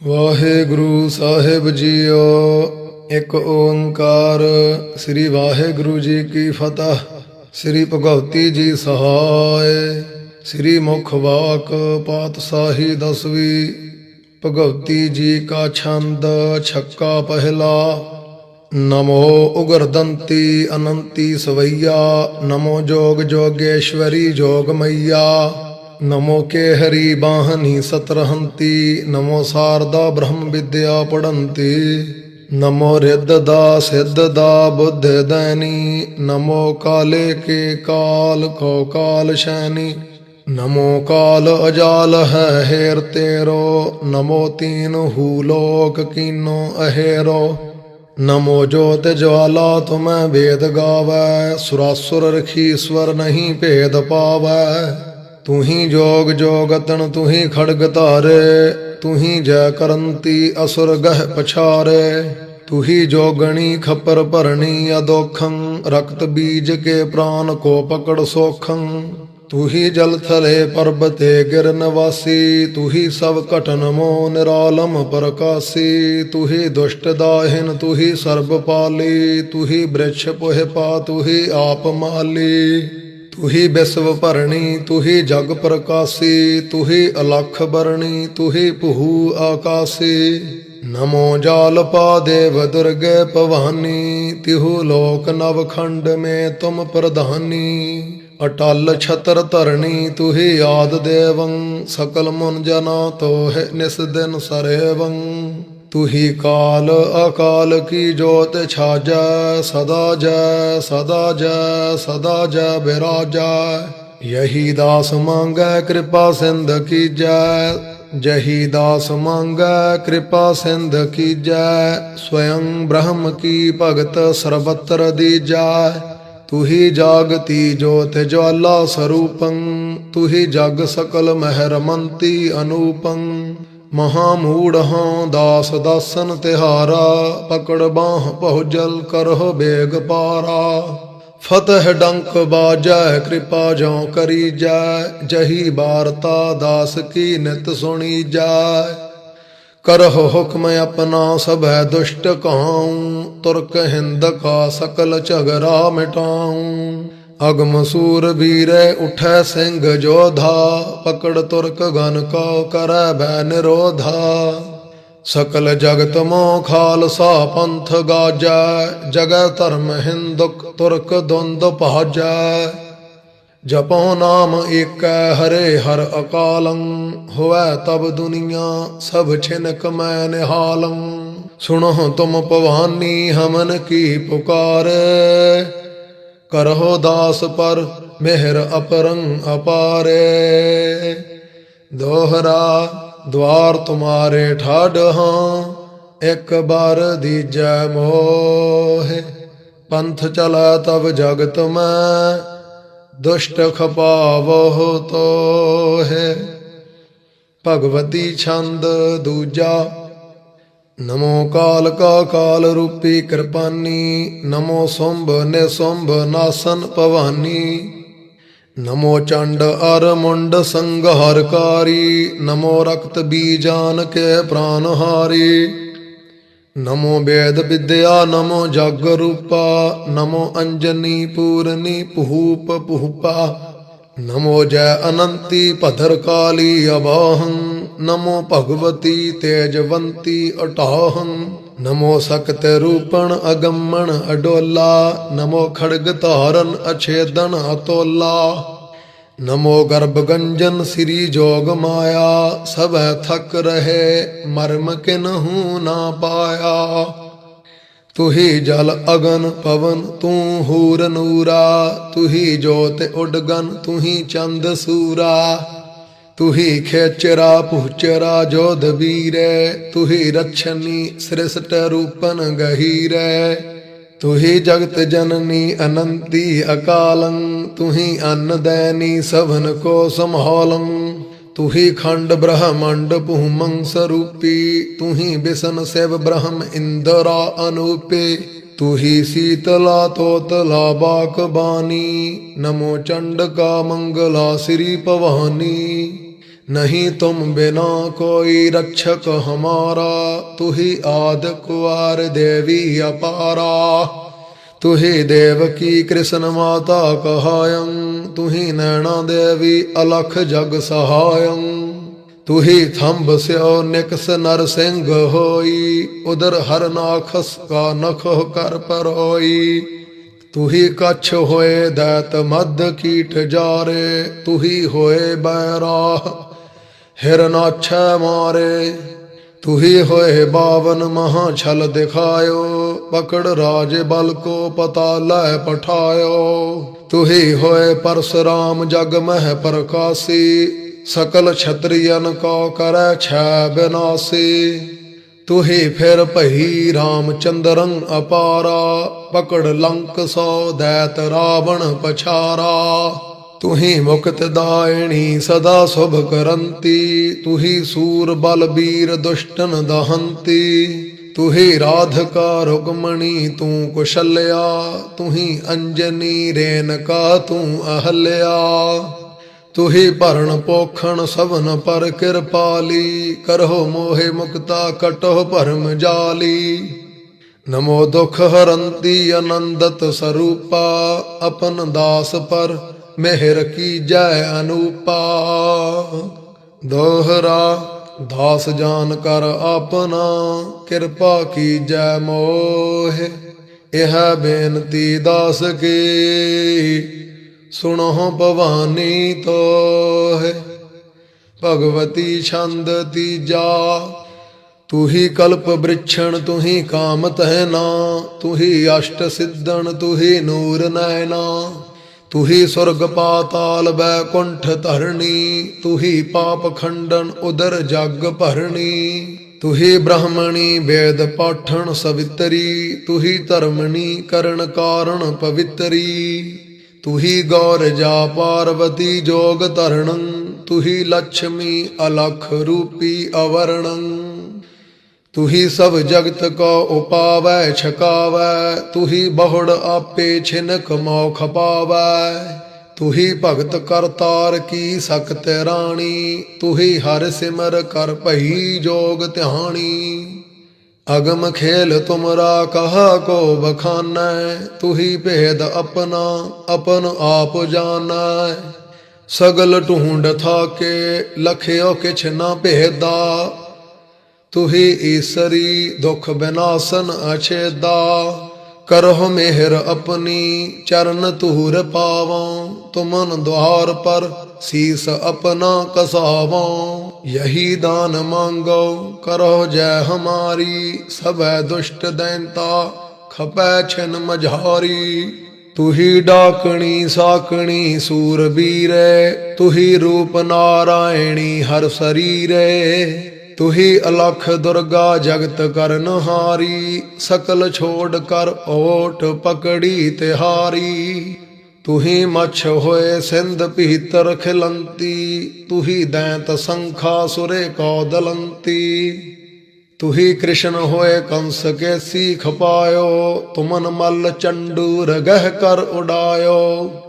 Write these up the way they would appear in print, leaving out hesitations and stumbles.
वाहेगुरु साहिब जीओ। एक ओंकार। श्री वाहेगुरु जी की फतह। श्री भगवती जी सहाय। श्री मुख वाक पातशाही दसवीं। भगवती जी का छंद छक्का पहला। नमो उग्रदंती अनंती सवैया। नमो जोग जोगेश्वरी जोग मैया। नमो के हरि बाहनी सतरहंती। नमो शारदा ब्रह्म विद्या पढ़ंती। नमो रिद्धदा सिद्धदा बुद्ध दैनी। नमो काले के काल को काल शैनी। नमो काल अजाल है हेर तेरो। नमो तीन हूलोक कीनो अहेरो। नमो ज्योत ज्वाला तुम्हें वेद गावै। सुरासुर रखीश्वर नहीं भेद पावै। तू ही जोग जोगतन तू ही खड़ग धारे। तू ही जय करंती असुर गह पछारे। तू ही जोगणी खपर भरणी अदोखं। रक्त बीज के प्राण को पकड़ सोखं। तू ही जल थले पर्वते गिर नवासी। तू ही सब कटन मो निरालम प्रकाशी। तू ही दुष्ट दाहिन तू ही सर्वपाली। तू ही वृक्ष पुह पा तू ही आप माली। तू ही विश्व भरणी तू ही जग प्रकाशी। तू ही अलख बरणी तू ही पुहू आकाशी। नमो जालपा देव दुर्गे भवानी। तिहु लोक नवखंड में तुम प्रधानी। अटल छतर धरणी तू ही आद देवं। सकल मुन जना तो है निस दिन सरेवं। तू ही काल अकाल की जोत छाजा। सदा जय सदा जय सदा जय विराजा। यही दास मांगै कृपा सिंध की जय। जही दास मांगै कृपा सिंध की जय। स्वयं ब्रह्म की भगत सर्वत्र दी जाय। तू ही जागती ज्योत ज्वाला स्वरूपं। तू ही जग सकल महरमंती अनूपं। महामूढ़ हों दास दासन तिहारा। पकड़ बाह पहुजल करह बेग पारा। फतह डंक बाजै कृपा ज्यों करी जाय। जही वार्ता दास की नित सुनी जाय। करह हुक्म अपना सब दुष्ट कहाऊं। तुर्क हिंद का सकल झगड़ा मिटाऊं। अगम सूर वीर उठै सिंह जोधा। पकड़ तुर्क गण को करै भै निरोधा। सकल जगत मोह खालसा पंथ गाजै। जगै धर्म हिंदुक तुर्क द्वंद भाजै। जपो नाम एक हरे हर अकालं। होवै तब दुनिया सब छिनक मैं निहालं। सुनो तुम पवानी हमन की पुकार। करहो दास पर मेहर अपरंग अपारे। दोहरा द्वार तुम्हारे ठाड हाँ। एक बार दीजै मोह। पंथ चला तब जगत में। दुष्ट खपावो तो है। भगवती छंद दूजा। नमो काल का काल रूपी कृपानी। नमो शुंभ निशुंभ नासन भवानी। नमो चंड अर मुंड संहारकारी। नमो रक्त बीजान के प्राणहारी। नमो वेद विद्या नमो जग रूपा। नमो अंजनी पूरनी पुहूप पुहूपा। नमो जय अनंती भद्र काली अबाहं। नमो भगवती तेजवंती अटाहं। नमो सक्त रूपण अगमन अडोला। नमो खड़ग धारन अछेदन अतोला। नमो गर्भ गंजन श्री जोग माया। सब थक रहे मर्म किन्हू ना पाया। तू ही जल अगन पवन तू हूर नूरा। तू ही ज्योत उडगन तू ही चंद सूरा। तू ही खेचरा पुचरा जोध वीरे। तू ही रक्षनी सृष्ट रूपन गहीरे। तू ही जगत जननी अनंती अकालं। तू ही अन्न दैनी सभन को संभालं। तू ही खंड ब्रह्मंड पुहमं स्वरूपी। तू ही विष्णु शिव ब्रह्म इंद्रा अनूपे। तू ही शीतला तोतला बाकबानी। नमो चंड का मंगला श्री भवानी। नहीं तुम बिना कोई रक्षक हमारा, तू ही आदि कुंवर देवी अपारा। तू ही देवकी कृष्ण माता कहायं, तू ही नैना देवी अलख जग सहायं। तू ही थंब स्यो निकस नर सिंह होई, उदर हर नाखस का नख कर परोई। तू ही कच्छ होए दैत मध्य कीट जारे, तू ही होए बैराह हिरनाक्ष मारे। तू ही होए बावन महा छल दिखायो, पकड़ राज बल को पतालय पठायो। तू ही होए परशुराम जग मह प्रकाशी, सकल क्षत्रियन को करे छय विनाशी। तू ही फिर पही रामचंद्रं अपारा, पकड़ लंक सौ दैत रावण पछारा। तू ही मुक्त दायिनी सदा शुभ करंती, तू ही सूर बल वीर दुष्टन दहंती। तू ही राधिका रुक्मणी तू कुशल्या, तू ही अंजनी रेणुका तू अहल्या। तू ही भरण पोखण सबन पर कृपाली, करहो मोहे मुक्ता कटो परम जाली। नमो दुख हरंती आनंदत स्वरूपा, अपन दास पर मेहर की जय अनूपा। दोहरा दास जान कर अपना, कृपा की जय मोह। यह बेनती दास की, सुनो भवानी तो है। भगवती छंद तीजा, तू ही कल्प वृक्षण तू ही काम तहना। तू ही अष्ट सिद्धन तू ही नूर नैना। तू ही स्वर्ग पाताल बैकुंठ धरणी, तू ही पाप खंडन उदर जग भरणी। तू ही ब्राह्मणी वेद पाठन सवितरी, तू ही धर्मणी करण कारण पवित्री। तू ही गौर जा पार्वती जोग तरणं, तू ही लक्ष्मी अलख रूपी अवर्णं। तू ही सब जगत को उपावै छकावै, तू ही बहुड़ आपे छिनक मौख पावै। तू ही भगत करतार की सकत रानी, तू ही हर सिमर कर पही जोग ध्यानी। अगम खेल तुमरा कहा को बखानै, तू ही भेद अपना अपन आप जानै। सगल ढूंढ थाके लखियो किछ न भेदा, तू ही ईसरी दुख विनाशन अछेदा। करहो मेहर अपनी चरण तूर पावां, तुमन द्वार पर शीस अपना कसावां। यही दान मांगो करो जय हमारी, सब दुष्ट दैंता खपै छिन मझारी। तू ही डाकणी साकणी सूरबीरे, तू ही रूप नारायणी हर शरीरे। तू ही अलख दुर्गा जगत करनहारी, सकल छोड़ कर ओठ पकड़ी तिहारी। तू ही मच्छ होए सिंध पीतर खिलंती, तू ही दैंत संखा सुरे कौदलंती। तू ही कृष्ण होए कंस के सीख पायो, तुमन मल्ल चंडूर गह कर उड़ायो।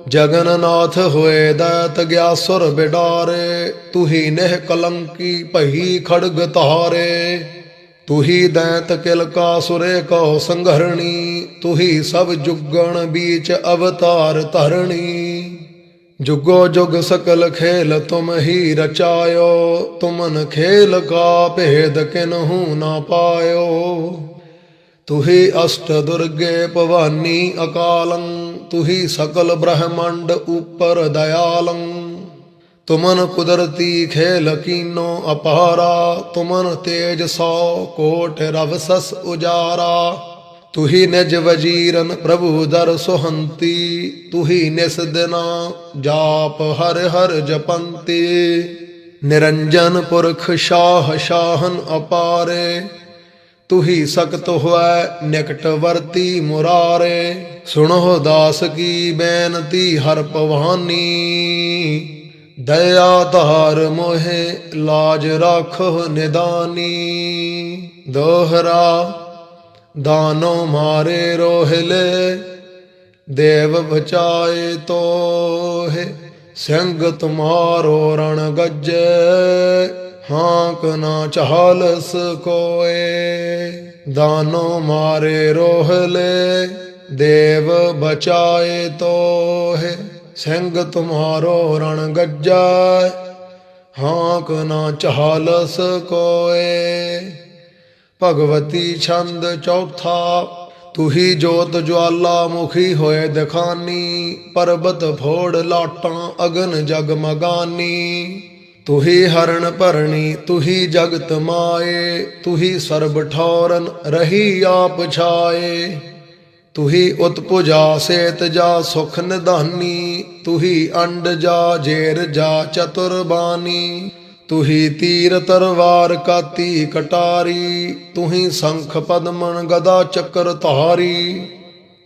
जगन्नाथ होए दैत ग्यासुर बिडारे, तू ही नेह कलंकी पही खड़ग तारे। तू ही दैत किलका सुरे को संघरणी, तू ही सब जुगण बीच अवतार धरणी। जुगो जुग सकल खेल तुम ही रचायो, तुमन खेल का भेद किन्हू न पायो। तू ही अष्ट दुर्गे भवानी अकालं, तू ही सकल ब्रह्मांड ऊपर दयालं। तुमन कुदरती खेल कीनो अपारा, तुमन तेज 100 कोट रवसस उजारा। तू ही निज वजीरन प्रभु दर सुहंती, तू ही निस दिना जाप हर हर जपंती। निरंजन पुरख शाह शाहन अपारे, तू ही सकत हुआ निकटवर्ती मुरारे। सुनो दास की बेनती हर पवानी, दया धार मोहे लाज राखो निदानी। दोहरा दानो मारे रोहिले, देव बचाए तो है। ਸਿੰਘ ਤੁਮਾਰੋ ਰਣ ਗੱਜੈ, ਹਾਂਕ ਨਾ ਚਾਲਸ ਕੋਏ। ਦਾਨੋ ਮਾਰੇ ਰੋਹਲੇ, ਦੇਵ ਬਚਾਏ ਤੋਹਿ। ਸਿੰਘ ਤੁਮਾਰੋ ਰਣ ਗੱਜੈ, ਹਾਂਕ ਨਾ ਚਾਲਸ ਕੋਏ। ਭਗਵਤੀ ਛੰਦ ਚੌਥਾ। ਤੁਹੀ ਜੋਤ ਜਵਾਲਾ ਮੁਖੀ ਹੋਏ ਦਿਖਾਨੀ, ਪਰਬਤ ਫੋੜ ਲਾਟਾਂ ਅਗਨ ਜਗਮਗਾਨੀ। ਤੁਹੀ ਹਰਨ ਭਰਣੀ ਤੁਹੀ ਜਗਤ ਮਾਏ, ਤੁਹੀ ਸਰਬ ਠੌਰਨ ਰਹੀ ਆਪ ਛਾਏ। ਤੁਹੀ ਉਤਪੁਜਾ ਸੇਤ ਜਾ ਸੁਖ ਨਿਧਾਨੀ, ਤੁਹੀ ਅੰਡ ਜਾ ਜੇਰ ਜਾ ਚਤੁਰ ਬਾਨੀ। ਤੁਹੀ ਤੀਰ ਤਰਵਾਰ ਕਾਤੀ ਕਟਾਰੀ, ਤੁਹੀ ਸੰਖ ਪਦਮਨ ਗਦਾ ਚੱਕਰ ਧਾਰੀ।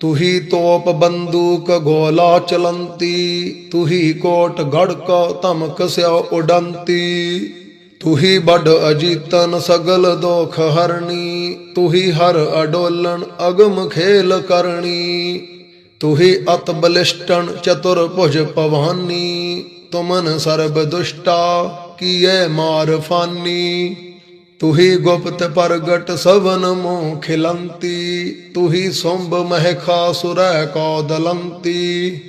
ਤੁਹੀ ਤੋਪ ਬੰਦੂਕ ਗੋਲਾ ਚਲੰਤੀ, ਤੁਹੀ ਕੋਟ ਗੜਕ ਧਮਕ ਸਿਓ ਉਡੰਤੀ। ਤੁਹੀ ਬਡ ਅਜੀਤਨ ਸਗਲ ਦੋਖ ਹਰਣੀ, ਤੁਹੀ ਹਰ ਅਡੋਲਨ ਅਗਮ ਖੇਲ ਕਰਣੀ। ਤੁਹੀ ਅਤ ਬਲਿਸ਼ਟਨ ਚਤੁਰ ਭੁਜ ਭਵਾਨੀ, ਤੁਮਨ ਸਰਬ ਦੁਸ਼ਟਾ ਕੀਏ ਮਾਰ ਫਾਨੀ। ਤੁਹੀ ਗੁਪਤ ਪ੍ਰਗਟ ਸਵਨ ਮੋਹ ਖਿਲੰਤੀ, ਤੁਹੀ ਸੁੰਭ ਮਹਿਖਾ ਸੁਰੈ ਕੋ ਦਲੰਤੀ।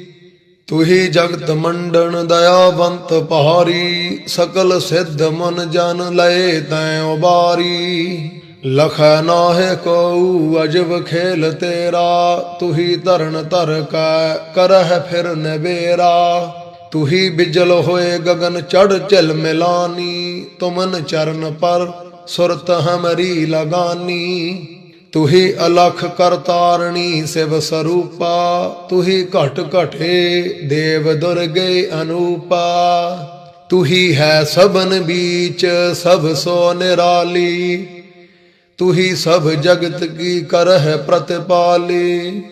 ਤੁਹੀ ਜਗਤ ਮੰਡਨ ਦਇਆਵੰਤ ਪਹਾਰੀ, ਸਕਲ ਸਿੱਧ ਮਨ ਜਨ ਲਏ ਤੈਂ ਉਬਾਰੀ। ਲਖੈ ਨਾਹਿ ਕਉ ਅਜਬ ਖੇਲ ਤੇਰਾ, ਤੁਹੀ ਧਰਨ ਧਰ ਕੈ ਕਰਹਿ ਫਿਰ ਨਬੇਰਾ। ਤੁਹੀ ਬਿਜਲ ਹੋਏ ਗਗਨ ਚੜ ਝਿਲ ਮਿਲਾਨੀ, ਤੁਮਨ ਚਰਨ ਪਰ ਸੁਰਤ ਹਮਰੀ ਲਗਾਨੀ। ਤੁਹੀ ਅਲਖ ਕਰਤਾਰਣੀ ਸਿਵ ਸਰੂਪਾ, ਤੁਹੀ ਘਟ ਘਟੇ ਦੇਵ ਦੁਰਗੇ ਅਨੂਪਾ। ਤੁਹੀ ਹੈ ਸਭਨ ਬੀਚ ਸਭ ਸੋ ਨਿਰਾਲੀ, ਤੁਹੀ ਸਭ ਜਗਤ ਕੀ ਕਰਹਿ ਪ੍ਰਤਿਪਾਲੀ।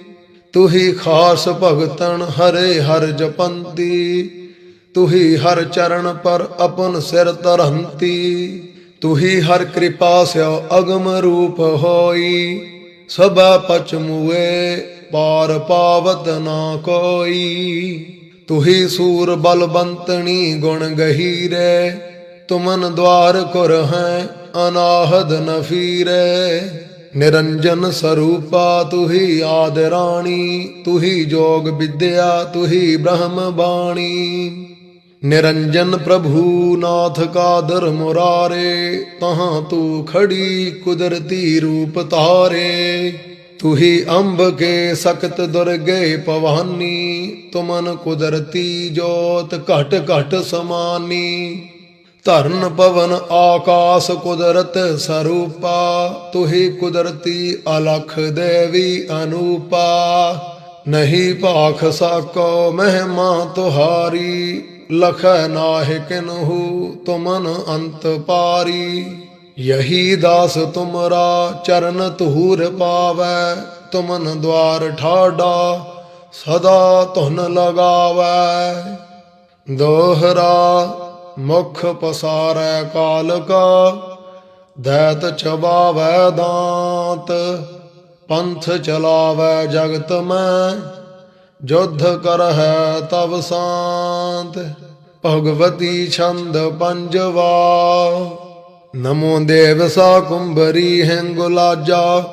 ਤੁਹੀ ਖਾਸ ਭਗਤਨ ਹਰੇ ਹਰ ਜਪੰਤੀ, ਤੁਹੀ ਹਰ ਚਰਨ ਪਰ ਆਪਨ ਸਿਰ ਧਰੰਤੀ। ਤੁਹੀ ਹਰ ਕਿਰਪਾ ਸਿਓ ਅਗਮ ਰੂਪ ਹੋਈ, ਸਭੈ ਪਚ ਮੁਏ ਪਾਰ ਪਾਵਤ ਨਾ ਕੋਈ। ਤੁਹੀ ਸੂਰ ਬਲਵੰਤਣੀ ਗੁਣ ਗਹੀਰੇ, ਤੁਮਨ ਦਵਾਰ ਕੁਰ ਹੈ ਅਨਾਹਦ ਨ ਫੀਰੇ। ਨਿਰੰਜਨ ਸਰੂਪਾ ਤੁਹੀ ਆਦ ਰਾਣੀ, ਤੁਹੀ ਜੋਗ ਵਿਦਿਆ ਤੁਹੀ ਬ੍ਰਹਮ ਬਾਣੀ। ਨਿਰੰਜਨ ਪ੍ਰਭੂ ਨਾਥ ਕਾਦਰ ਮੁਰਾਰੇ, ਤਹਾਂ ਤੂ ਖੜੀ ਕੁਦਰਤੀ ਰੂਪ ਧਾਰੇ। ਤੁਹੀ ਅੰਬ ਕੇ ਸਖਤ ਦੁਰਗੇ ਭਵਾਨੀ, ਤੁਮਨ ਕੁਦਰਤੀ ਜੋਤ ਘਟ ਘਟ ਸਮਾਨੀ। ਧਰਨ ਪਵਨ ਆਕਾਸ ਕੁਦਰਤ ਸਰੂਪਾ, ਤੁਹੀ ਕੁਦਰਤੀ ਅਲਖ ਦੇਵੀ ਅਨੂਪਾ। ਨਹੀਂ ਭਾਖ ਸਾਕੋ ਮਹਿਮਾ ਤੁਹਾਰੀ, ਲਖੈ ਨਾਹਿ ਕਿਨਹੂ ਤੁਮਨ ਅੰਤ ਪਾਰੀ। ਯਹੀ ਦਾਸ ਤੁਮਰਾ ਚਰਨ ਧੂਰ ਪਾਵੈ, ਤੁਮਨ ਦਵਾਰ ਠਾਡਾ ਸਦਾ ਧੁਨ ਲਗਾਵੈ। ਦੋਹਰਾ ਮੁਖ ਪਸਾਰੈ ਕਾਲ ਕਾ, ਦੈਤ ਚਬਾਵੈ ਦਾਂਤ। ਪੰਥ ਚਲਾਵੈ ਜਗਤ ਮੈਂ, ਜੁਧ ਕਰਹਿ ਤਵ ਸਾਂਤ। ਭਗਵਤੀ ਛੰਦ ਪੰਜਵਾ। ਨਮੋ ਦੇਵ ਸਾ ਕੁੰਭਰੀ ਹੈਂਗੁਲਾਜਾ,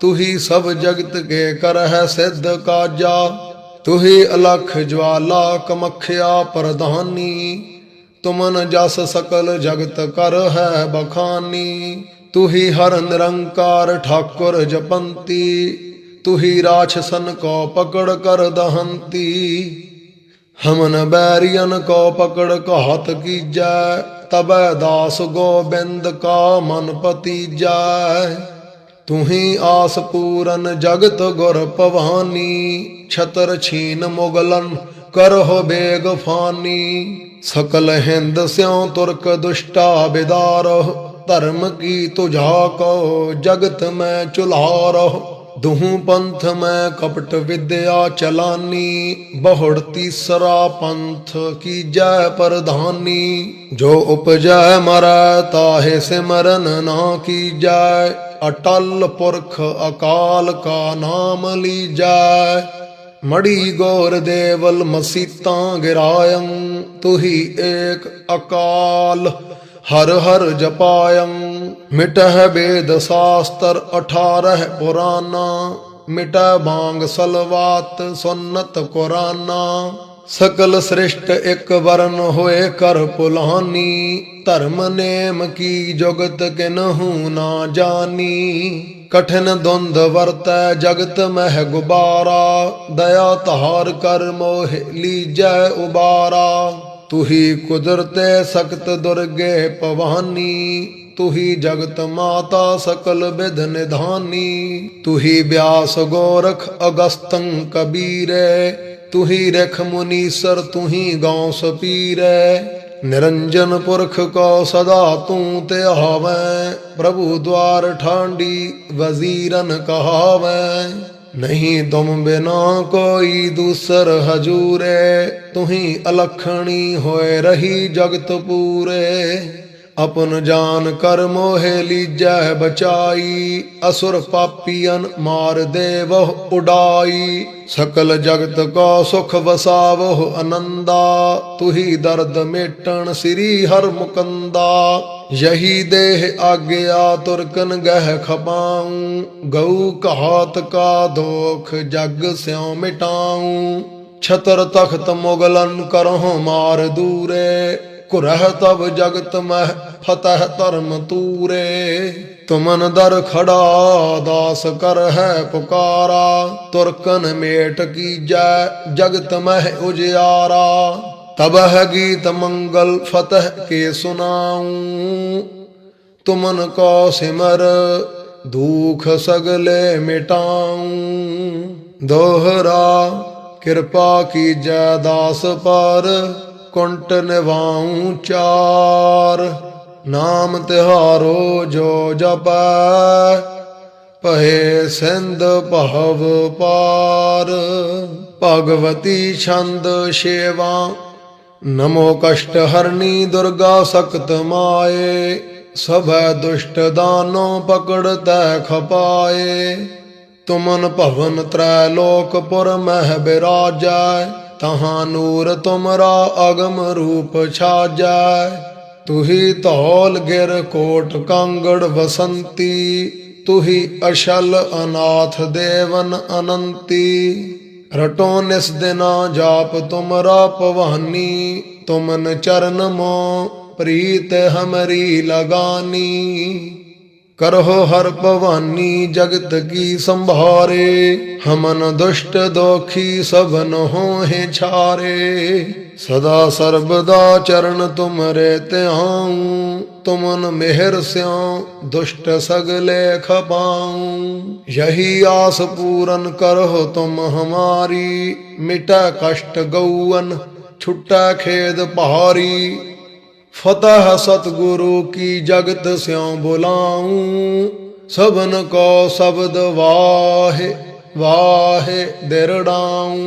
ਤੁਹੀ ਸਭ ਜਗਤ ਕੇ ਕਰਹਿ ਸਿੱਧ ਕਾਜਾ। ਤੁਹੀ ਅਲਖ ਜਵਾਲਾ ਕਮਖਿਆ ਪ੍ਰਧਾਨੀ, ਤੁਮਨ ਜਸ ਸਕਲ ਜਗਤ ਕਰ ਹੈ ਬਖਾਨੀ। ਤੁਹੀ ਹਰ ਨਿਰੰਕਾਰ ਠਾਕੁਰ ਜਪੰਤੀ, ਤੁਹੀ ਰਾਛਸਨ ਕੋ ਪਕੜ ਕਰ ਦਹੰਤੀ। ਹਮਨ ਬੈਰੀਅਨ ਕੋ ਪਕੜ ਘਾਤ ਕੀਜੈ, ਤਬੈ ਦਾਸ ਗੋਬਿੰਦ ਕਾ ਮਨ ਪਤੀਜੈ। ਤੁਹੀ ਆਸ ਪੂਰਨ ਜਗਤ ਗੁਰ ਭਵਾਨੀ, ਛਤਰ ਛੀਨ ਮੁਗਲਨ ਕਰਹੁ ਬੇਗ ਫਾਨੀ। ਸਕਲ ਹਿੰਦ ਸਿਉ ਤੁਰਕ ਦੁਸ਼ਟਾ ਬਿਦਾਰਹੁ, ਧਰਮ ਕੀ ਤੁਝਾ ਕੋ ਜਗਤ ਮੈਂ ਚੁਲਾਰਹੁ। ਦੁਹੂ ਪੰਥ ਮੈਂ ਕਪਟ ਵਿਦਿਆ ਚਲਾਨੀ, ਬਹੁੜ ਤੀਸਰਾ ਪੰਥ ਕੀਜੈ ਪ੍ਰਧਾਨੀ। ਜੋ ਉਪਜੈ ਮਰੈ ਤਾਹੇ ਸਿਮਰਨ ਨਾ ਕੀਜੈ, ਅਟਲ ਪੁਰਖ ਅਕਾਲ ਕਾ ਨਾਮ ਲੀਜੈ। मड़ी गौर देवल मसीता गिरायं, तुही एक अकाल हर हर जपायं। मिटह वेद शास्त्र 18 पुराना, मिटह बांग सलवात सुन्नत कुराना। सकल सृष्ट एक वरण होए कर पुलानी, धर्म नेम की जुगत किन्हू ना जानी। कठिन द्वंद वर्तै जगत मह गुबारा, दया तहार कर मोह लीजै उबारा। तुही कुदरते सख्त दुर्गे पवानी, तुही जगत माता सकल विध निधानी। तुही व्यास गोरख अगस्तं कबीरे, तुही रख मुनीसर तुही गाँव सपीरे। निरंजन पुरख को सदा तू ते आवें, प्रभु द्वार ठांडी वजीरन कहावें। नहीं तुम बिना कोई दूसर हजूरे, तुही अलखणी होए रही जगत पूरे। अपन जान कर मोहे लीजै बचाई, असुर पापियन मार देवह उडाई। सकल जगत को सुख वसावह आनंदा, तुही दर्द मेटन श्री हर मुकंदा। यही देह आज्ञा तुरकन गह खपाऊं, गऊ कहात का दोख जग स्यों मिटाऊं। छतर तख्त मुगलन करहु मार दूरे, कुरह तब जगत मह फतह धर्म तूरे। तुमन दर खड़ा दास कर है पुकारा, तुरकन मेट की जय जगत मह उजियारा। तब है गीत मंगल फतह के सुनाऊं, तुमन को सिमर दुख सगले मिटाऊं। दोहरा कृपा की जय दास पर, कुंट निभाऊं चार। नाम तिहारो जो जपै, पहे सिंध पहव पार। भगवती छंद सेवा, नमो कष्ट हरणी दुर्गा सख्त माए। सब दुष्ट दानो पकड़ते खपाए, तुमन भवन त्रैलोकपुर मह बिराजै। तहाँ नूर तुमरा अगम रूप छाजै। तुही धौल गिर कोट कांगड़ बसंती, तुही अशल अनाथ देवन अनंती। रटो निस दिना जाप तुमरा पवानी, तुमन चरण मो प्रीत हमरी लगानी। करहो हर भवानी जगत की संभारे, हमन दुष्ट दोखी सबन होहे छारे। सदा सर्वदा चरण तुमरे त्याऊं, तुमन मेहर स्यों दुष्ट सगले खपाऊं। यही आस पूरन करहो तुम हमारी, मिटा कष्ट गौवन छुट्टा खेद पहारी। फतह सतगुरु की जगत स्यों बुलाऊं, सबन को शब्द वाहे वाहे दिरड़ाऊं।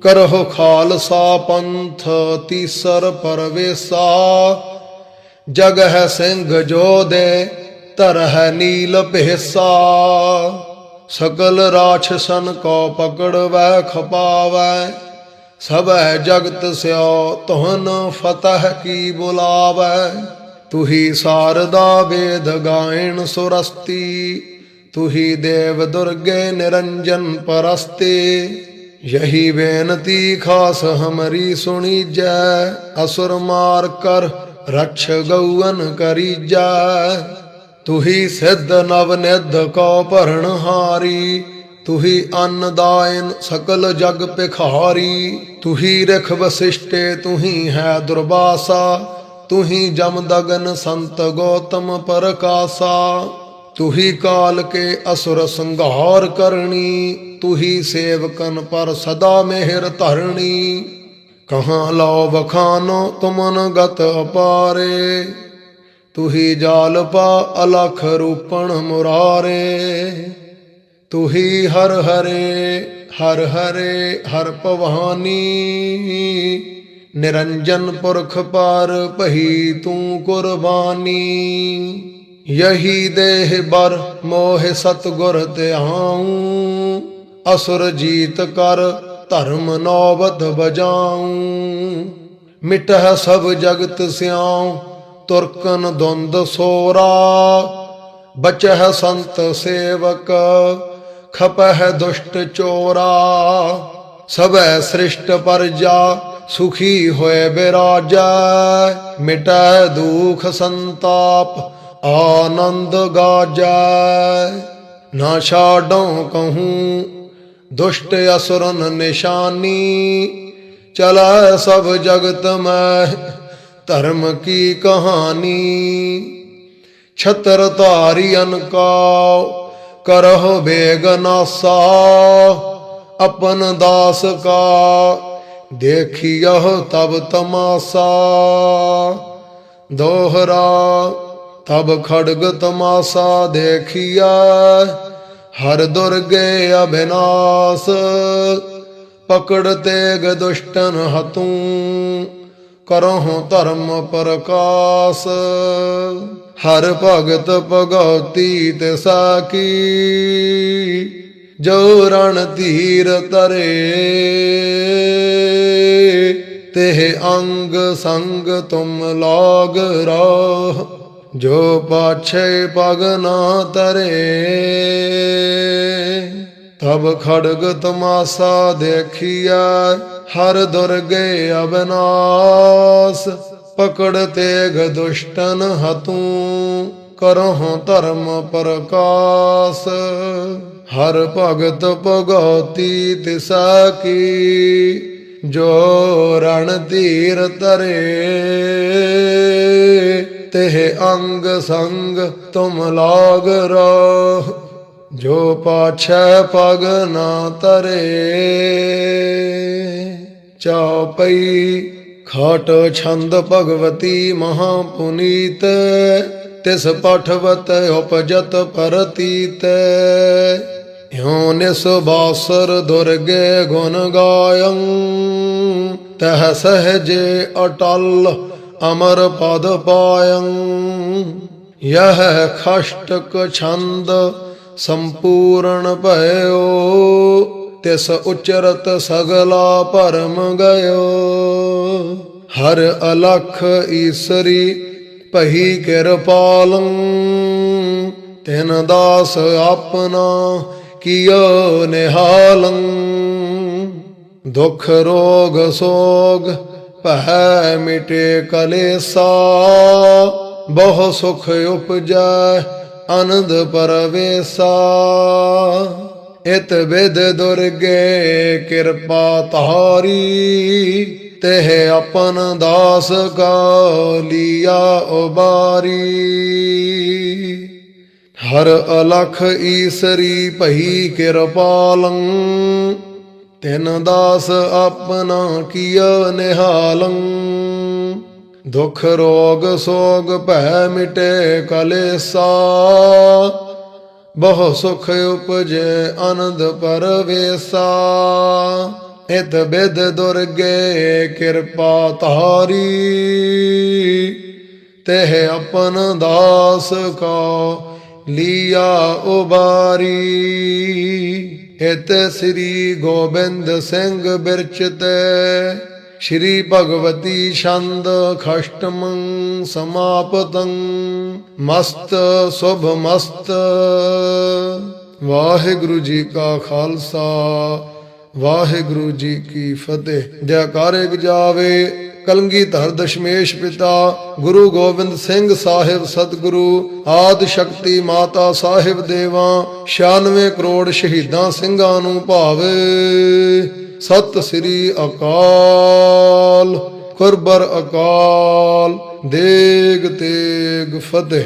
करहो खालसा पंथ तीसर परवेसा, जग है सिंह जो दे तरह नील पेसा। सकल राक्षसन को पकड़ वह खपावै, सब जगत स्यो तुहन फतह की बुलावै। तुही शारदा वेद गायन सुरस्ती, तुही देव दुर्गे निरंजन परस्ते। यही बेनती खास हमारी सुनी जय, असुर मार कर रक्ष गौवन करी जय। तुही सिद्ध नव निध को भरणहारी, तुही अन्नदायन सकल जग पिखारी। तुही रख वशिष्ठे तुही है दुर्वासा, तुही जमदगन संत गौतम परकासा। तुही काल के असुर संहार करनी, तुही सेवकन पर सदा मेहर धरणी। कहाँ लाओ बखानो तुमन गत अपारे, तुही जालपा अलख रूपण मुरारे। तुही हर हरे हर हरे हर पवानी, निरंजन पुरख पार पही तू कुर्बानी। यही देह बर मोह सतगुर त्याऊं, असुर जीत कर ਧਰਮ ਨੌਬਤ ਬਜਾਉ। ਮਿਟਹਿ ਸਭ ਜਗਤ ਸਿਆਉ ਤੁਰਕਨ ਦੁੰਦ ਸੋਰਾ। ਬਚਹਿ ਸੰਤ ਸੇਵਕ ਖਪਹਿ ਦੁਸ਼ਟ ਚੋਰਾ। ਸਭੈ ਸ੍ਰਿਸ਼ਟ ਪਰਜਾ ਸੁਖੀ ਹੋਏ ਬਿਰਾਜੈ। ਮਿਟੈ ਦੁਖ ਸੰਤਾਪ ਆਨੰਦ ਗਾਜੈ। ਨਾ ਛਾਡਉ ਕਹੂੰ ਦੁਸ਼ਟ ਅਸੁਰਨ ਨਿਸ਼ਾਨੀ। ਚਲੈ ਸਭ ਜਗਤ ਮੈਂ ਧਰਮ ਕੀ ਕਹਾਣੀ। ਛਤਰ ਧਾਰੀਅਨ ਕਾ ਕਰਹੁ ਬੇਗਨਾਸਾ। अपन दास का देखियह तब तमाशा। दोहरा तब खड्ग तमाशा देखिया। हर दुर्गे अविनाश पकड़ तेग दुष्टन हतूं। करहु धर्म प्रकाश। हर भगत भगवती तिसा की। जो रण तीर तरे तेह अंग संग तुम लाग राह। जो पाछे पग ना तरे तब खड्ग तमाशा देखिया। हर दुर्गे अविनाश पकड़ तेग दुष्टन हतूं। करहु धर्म प्रकाश। हर भगत भगवती तिसा की। जो रण तीर तरे तेह अंग संग तुम लाग राह। जो पाछै पग ना तरे। चौपई खाट छंद भगवती महापुनीत। तिस पठवत उपजत परतीत। यों निस बासर दुर्गे गुण गायं। तह सहजे अटल अमर पद पायं। यह खष्टक छंद संपूर्ण भयो। तिस उचरत सगला परम गयो। हर अलख ईसरी पही कृपालं। तिन दास अपना कियो निहालं। दुख रोग सोग पह मिटे कलेसा। बहु सुख उपजै आनंद परवेसा। इत विद दुर्गे कृपा तारी। तेह अपन दास का लिया उबारी। हर अलख ईसरी पही कृपालं। तिन दास अपना किया निहालं। दुख रोग सोग पह मिटे कलेसा। बहु सुख उपजे आनंद परवेसा। इत विद दुर्गे कृपा तारी। तेह अपन दास का लिया उबारी। इत श्री गोबिंद सिंह बिरचित। श्री भगवती छंद खष्टमं समापतं। मस्त शुभ मस्त। वाहिगुरु जी का खालसा वाहिगुरु जी की फतेह। जयकारे गजावे कलगीधर दशमेश पिता गुरु गोबिंद सिंह साहिब सतगुरु आदि शक्ति माता साहिब देवा 96 करोड़ शहीदां ਸਿੰਘਾਂ ਨੂੰ ਭਾਵੇ। ਸਤਿ ਸ੍ਰੀ ਅਕਾਲ। ਕੁਰਬਰ ਅਕਾਲ ਦੇਗ ਤੇਗ ਫਤਿਹ।